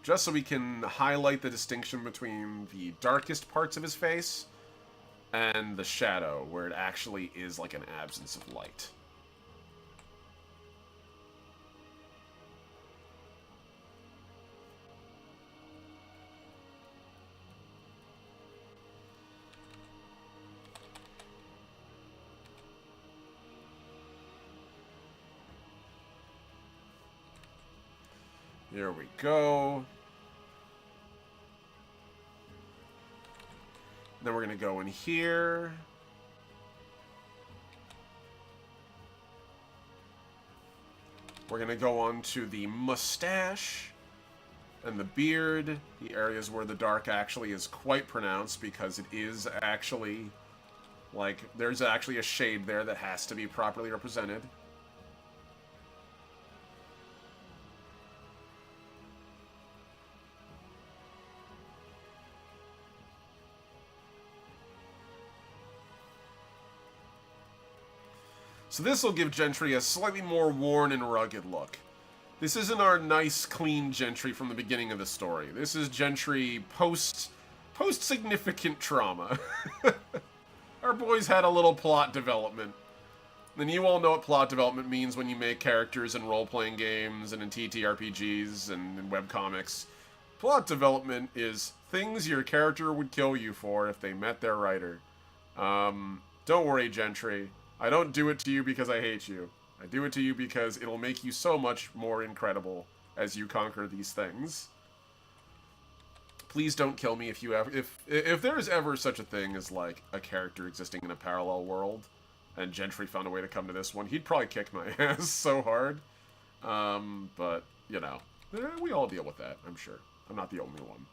Just so we can highlight the distinction between the darkest parts of his face and the shadow, where it actually is like an absence of light. There we go. Then we're going to go in here. We're going to go on to the mustache and the beard, the areas where the dark actually is quite pronounced because it is actually, like, there's actually a shade there that has to be properly represented. So this will give Gentry a slightly more worn and rugged look. This isn't our nice, clean Gentry from the beginning of the story. This is Gentry post-significant trauma. Our boys had a little plot development. And you all know what plot development means when you make characters in role-playing games and in TTRPGs and in webcomics. Plot development is things your character would kill you for if they met their writer. Don't worry, Gentry. I don't do it to you because I hate you. I do it to you because it'll make you so much more incredible as you conquer these things. Please don't kill me if you ever... If there is ever such a thing as, like, a character existing in a parallel world, and Gentry found a way to come to this one, he'd probably kick my ass so hard. But, you know, we all deal with that, I'm sure. I'm not the only one.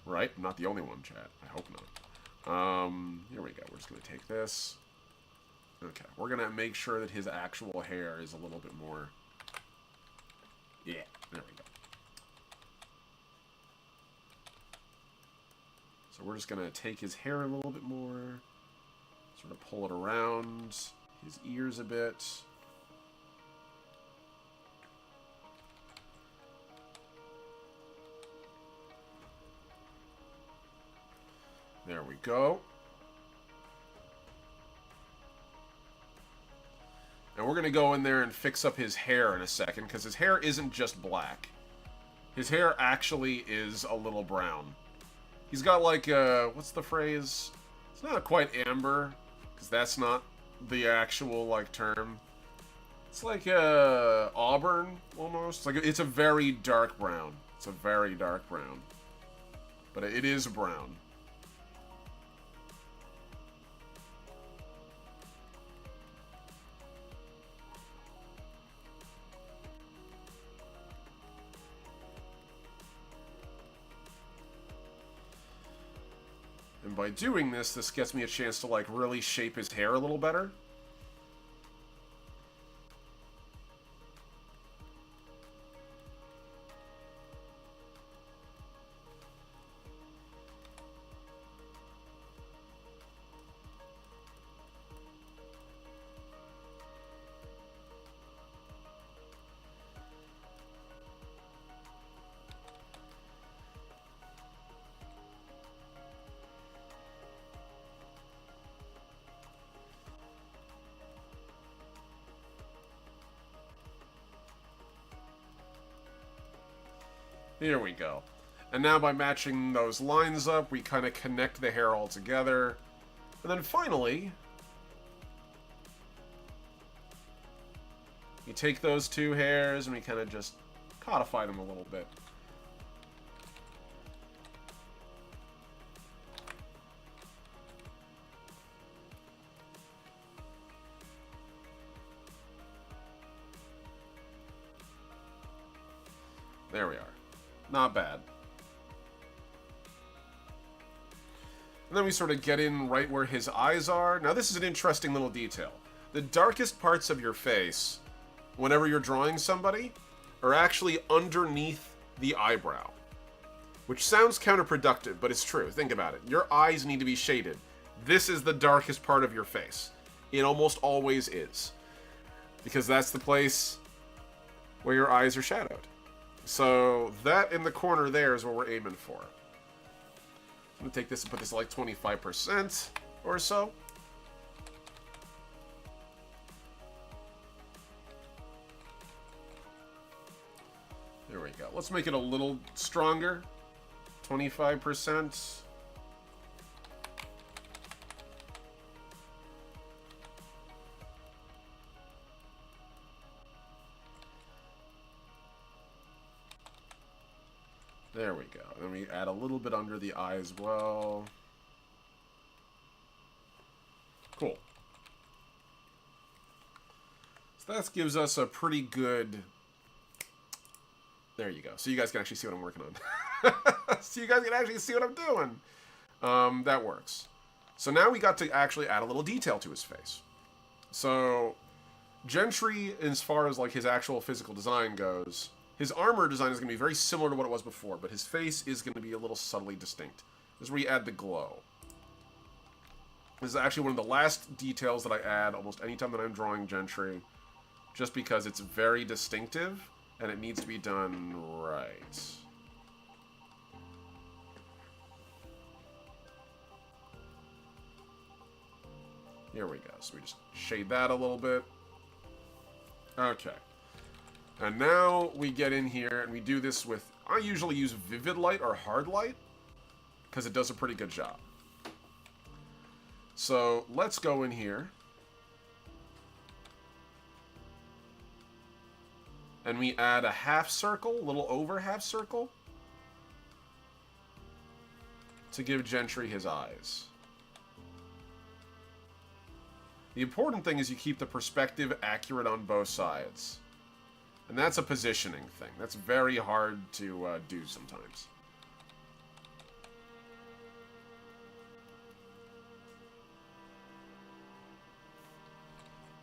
Right? I'm not the only one, chat. I hope not. Here we go. We're just going to take this. Okay, we're going to make sure that his actual hair is a little bit more... Yeah, there we go. So we're just going to take his hair a little bit more, sort of pull it around his ears a bit. There we go. And we're going to go in there and fix up his hair in a second, because his hair isn't just black. His hair actually is a little brown. He's got like what's the phrase? It's not quite amber, because that's not the actual, like, term. It's like auburn, almost. Like, it's a very dark brown. It's a very dark brown. But it is brown. And by doing this, this gets me a chance to, like, really shape his hair a little better. Here we go. And now by matching those lines up, we kind of connect the hair all together. And then finally, you take those two hairs and we kind of just codify them a little bit. There we are. Not bad. And then we sort of get in right where his eyes are. Now this is an interesting little detail. The darkest parts of your face, whenever you're drawing somebody, are actually underneath the eyebrow. Which sounds counterproductive, but it's true. Think about it. Your eyes need to be shaded. This is the darkest part of your face. It almost always is. Because that's the place where your eyes are shadowed. So that in the corner there is what we're aiming for. I'm going to take this and put this at like 25% or so. There we go. Let's make it a little stronger. 25%. There we go. Then we add a little bit under the eye as well. Cool. So that gives us a pretty good There you go. So you guys can actually see what I'm working on. So you guys can actually see what I'm doing. That works. So now we got to actually add a little detail to his face. So Gentry, as far as like his actual physical design goes, his armor design is going to be very similar to what it was before, but his face is going to be a little subtly distinct. This is where you add the glow. This is actually one of the last details that I add almost anytime that I'm drawing Gentry, just because it's very distinctive, and it needs to be done right. Here we go. So we just shade that a little bit. Okay. And now we get in here, and we do this with... I usually use Vivid Light or Hard Light, because it does a pretty good job. So let's go in here. And we add a half circle, a little over half circle, to give Gentry his eyes. The important thing is you keep the perspective accurate on both sides. And that's a positioning thing. That's very hard to do sometimes.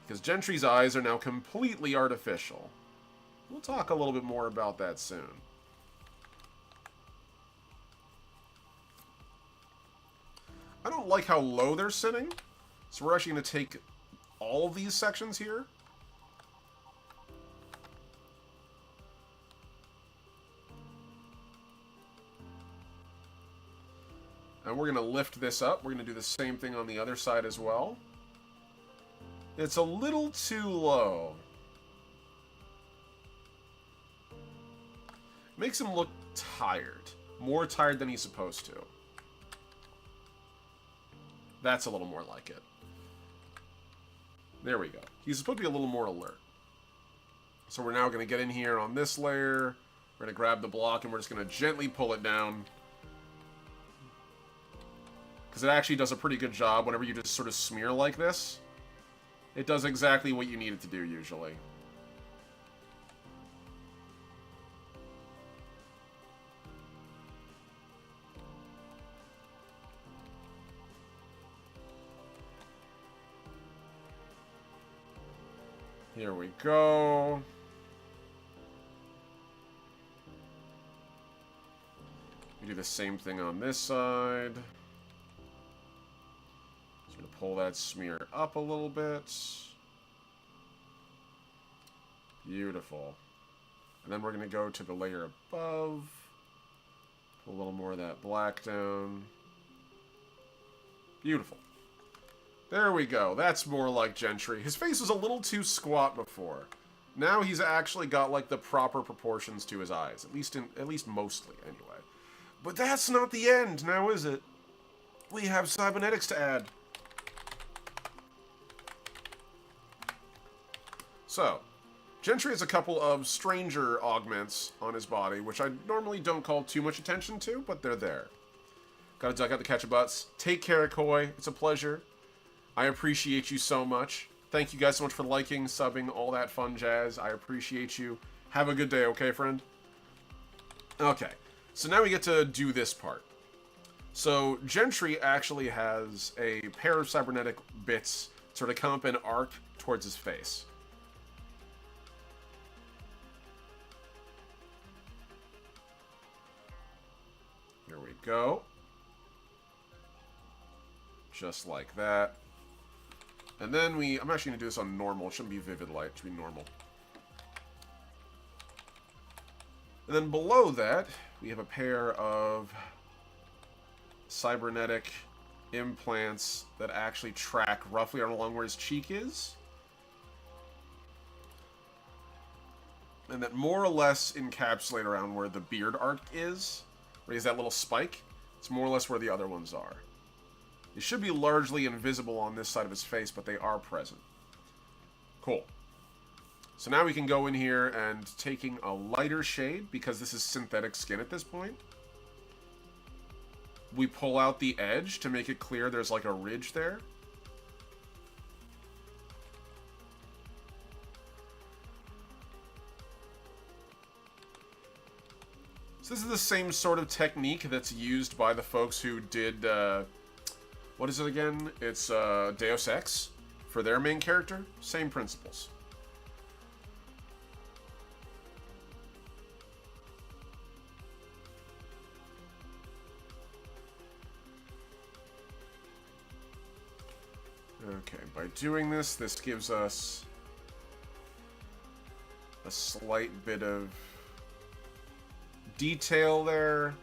Because Gentry's eyes are now completely artificial. We'll talk a little bit more about that soon. I don't like how low they're sitting, so we're actually going to take all of these sections here. And we're going to lift this up. We're going to do the same thing on the other side as well. It's a little too low. Makes him look tired. More tired than he's supposed to. That's a little more like it. There we go. He's supposed to be a little more alert. So we're now going to get in here on this layer. We're going to grab the block and we're just going to gently pull it down. Because it actually does a pretty good job whenever you just sort of smear like this. It does exactly what you need it to do usually. Here we go. We do the same thing on this side. Just gonna pull that smear up a little bit. Beautiful. And then we're gonna go to the layer above. Put a little more of that black down. Beautiful. There we go. That's more like Gentry. His face was a little too squat before. Now he's actually got like the proper proportions to his eyes, at least mostly anyway. But that's not the end, now is it? We have cybernetics to add. So, Gentry has a couple of stranger augments on his body, which I normally don't call too much attention to, but they're there. Gotta duck out the catch a butts. Take care, Koi. It's a pleasure. I appreciate you so much. Thank you guys so much for liking, subbing, all that fun jazz. I appreciate you. Have a good day, okay, friend? Okay, so now we get to do this part. So, Gentry actually has a pair of cybernetic bits sort of come up an arc towards his face. Here we go. Just like that. And then I'm actually going to do this on normal. It shouldn't be vivid light. It should be normal. And then below that, we have a pair of cybernetic implants that actually track roughly along where his cheek is. And that more or less encapsulate around where the beard arc is. Where he has that little spike. It's more or less where the other ones are. They should be largely invisible on this side of his face, but they are present. Cool. So now we can go in here and taking a lighter shade, because this is synthetic skin at this point. We pull out the edge to make it clear there's like a ridge there. So this is the same sort of technique that's used by the folks who did, what is it again? It's Deus Ex for their main character. Same principles. Okay, by doing this, this gives us a slight bit of detail there,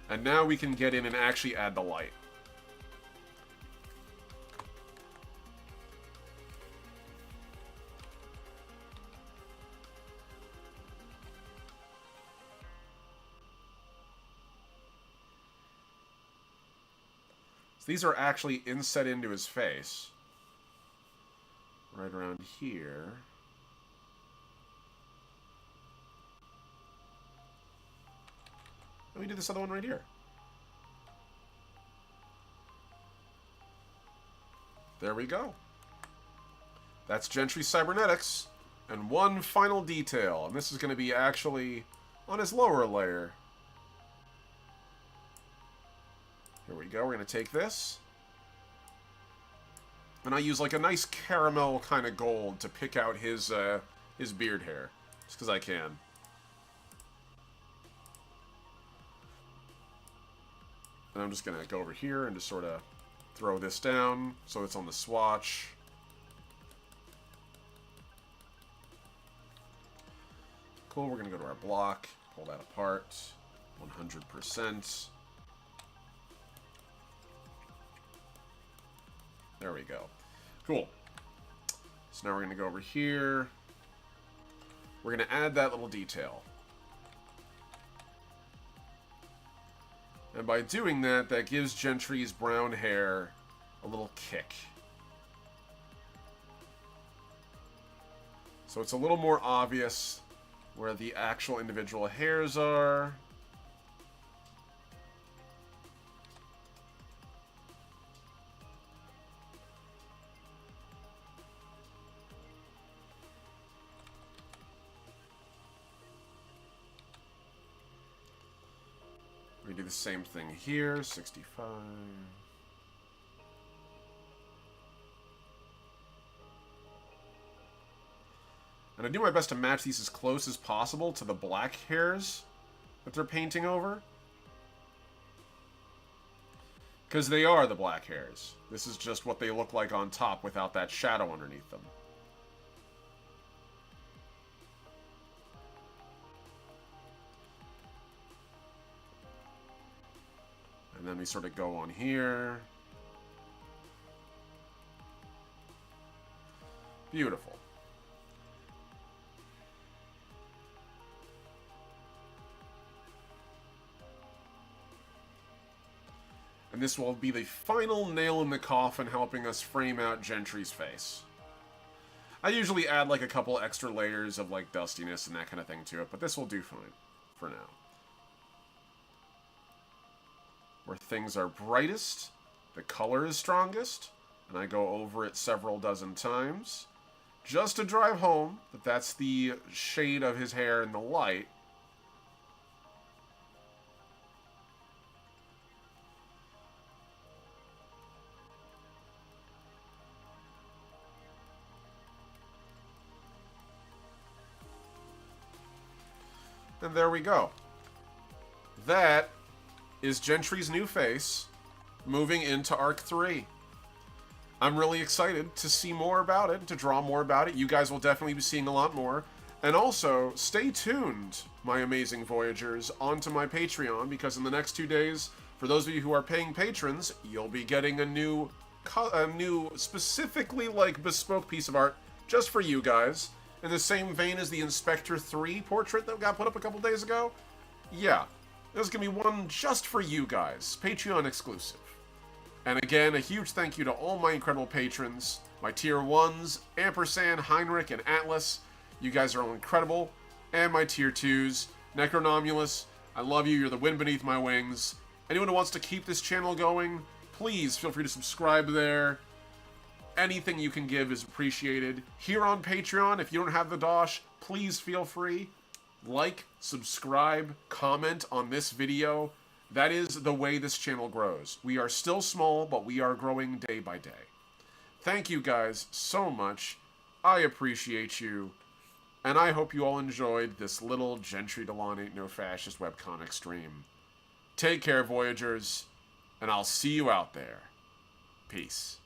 and now we can get in and actually add the light. So these are actually inset into his face. Right around here. Let me do this other one right here. There we go. That's Gentry Cybernetics. And one final detail. And this is going to be actually on his lower layer. Here we go. We're going to take this. And I use like a nice caramel kind of gold to pick out his beard hair. Just because I can. And I'm just going to go over here and just sort of throw this down so it's on the swatch. Cool, we're going to go to our block, pull that apart, 100%. There we go. Cool. So now we're going to go over here. We're going to add that little detail. And by doing that, that gives Gentry's brown hair a little kick. So it's a little more obvious where the actual individual hairs are. We do the same thing here, 65. And I do my best to match these as close as possible to the black hairs that they're painting over. Because they are the black hairs. This is just what they look like on top without that shadow underneath them. And then we sort of go on here. Beautiful. And this will be the final nail in the coffin helping us frame out Gentry's face. I usually add like a couple extra layers of like dustiness and that kind of thing to it, but this will do fine for now. Where things are brightest, the color is strongest, and I go over it several dozen times, just to drive home that that's the shade of his hair in the light. And there we go. That is Gentry's new face moving into Arc 3. I'm really excited to see more about it, to draw more about it. You guys will definitely be seeing a lot more. And also, stay tuned, my amazing Voyagers, onto my Patreon, because in the next 2 days, for those of you who are paying patrons, you'll be getting a new specifically like bespoke piece of art just for you guys. In the same vein as the Inspector 3 portrait that got put up a couple days ago. Yeah, there's going to be one just for you guys, Patreon exclusive. And again, a huge thank you to all my incredible patrons, my tier 1s, Ampersand, Heinrich, and Atlas. You guys are all incredible. And my tier 2s, Necronomulus, I love you, you're the wind beneath my wings. Anyone who wants to keep this channel going, please feel free to subscribe there. Anything you can give is appreciated. Here on Patreon, if you don't have the dosh, please feel free. Like, subscribe, comment on this video. That is the way this channel grows. We are still small, but we are growing day by day. Thank you guys so much. I appreciate you. And I hope you all enjoyed this little Gentry Dolan Ain't No Fascist webcomic stream. Take care, Voyagers, and I'll see you out there. Peace.